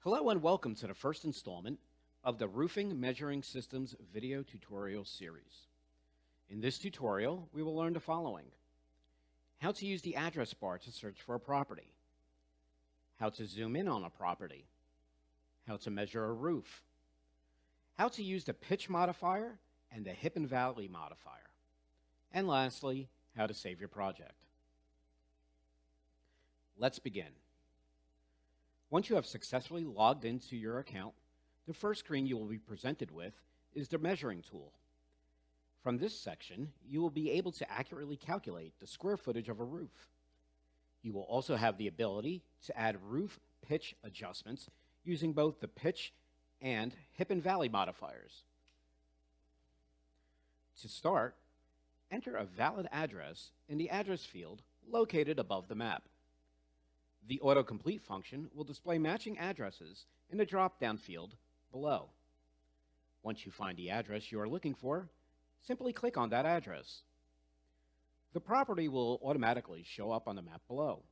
Hello and welcome to the first installment of the Roofing Measuring Systems video tutorial series. In this tutorial, we will learn the following: how to use the address bar to search for a property, how to zoom in on a property, how to measure a roof, how to use the pitch modifier and the hip and valley modifier, and lastly, how to save your project. Let's begin. Once you have successfully logged into your account, the first screen you will be presented with is the measuring tool. From this section, you will be able to accurately calculate the square footage of a roof. You will also have the ability to add roof pitch adjustments using both the pitch and hip and valley modifiers. To start, enter a valid address in the address field located above the map. The autocomplete function will display matching addresses in the drop-down field below. Once you find the address you are looking for, simply click on that address. The property will automatically show up on the map below.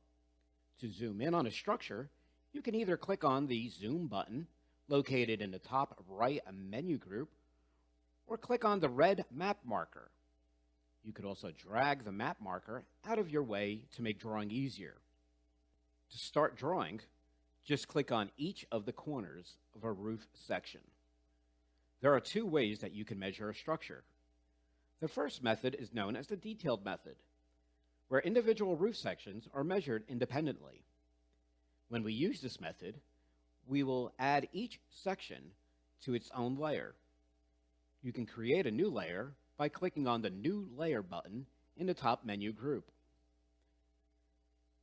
To zoom in on a structure, you can either click on the Zoom button located in the top right menu group, or click on the red map marker. You could also drag the map marker out of your way to make drawing easier. To start drawing, just click on each of the corners of a roof section. There are two ways that you can measure a structure. The first method is known as the detailed method, where individual roof sections are measured independently. When we use this method, we will add each section to its own layer. You can create a new layer by clicking on the New Layer button in the top menu group.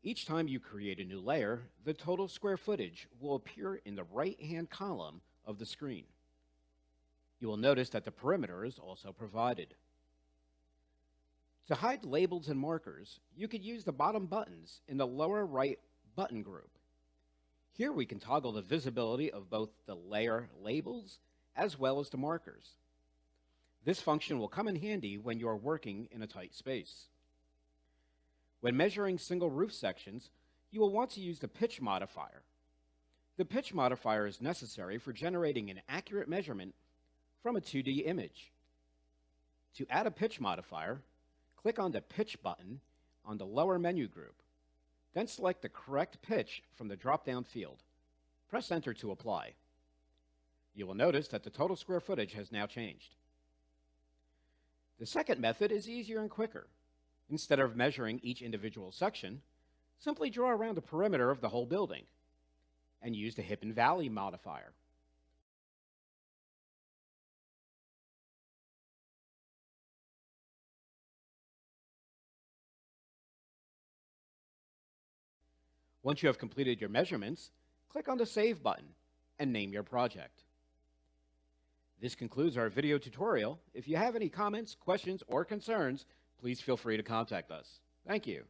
Each time you create a new layer, the total square footage will appear in the right-hand column of the screen. You will notice that the perimeter is also provided. To hide labels and markers, you could use the bottom buttons in the lower right button group. Here we can toggle the visibility of both the layer labels as well as the markers. This function will come in handy when you are working in a tight space. When measuring single roof sections, you will want to use the pitch modifier. The pitch modifier is necessary for generating an accurate measurement from a 2D image. To add a pitch modifier, click on the Pitch button on the lower menu group. Then select the correct pitch from the drop-down field. Press Enter to apply. You will notice that the total square footage has now changed. The second method is easier and quicker. Instead of measuring each individual section, simply draw around the perimeter of the whole building and use the hip and valley modifier. Once you have completed your measurements, click on the Save button and name your project. This concludes our video tutorial. If you have any comments, questions, or concerns, please feel free to contact us. Thank you.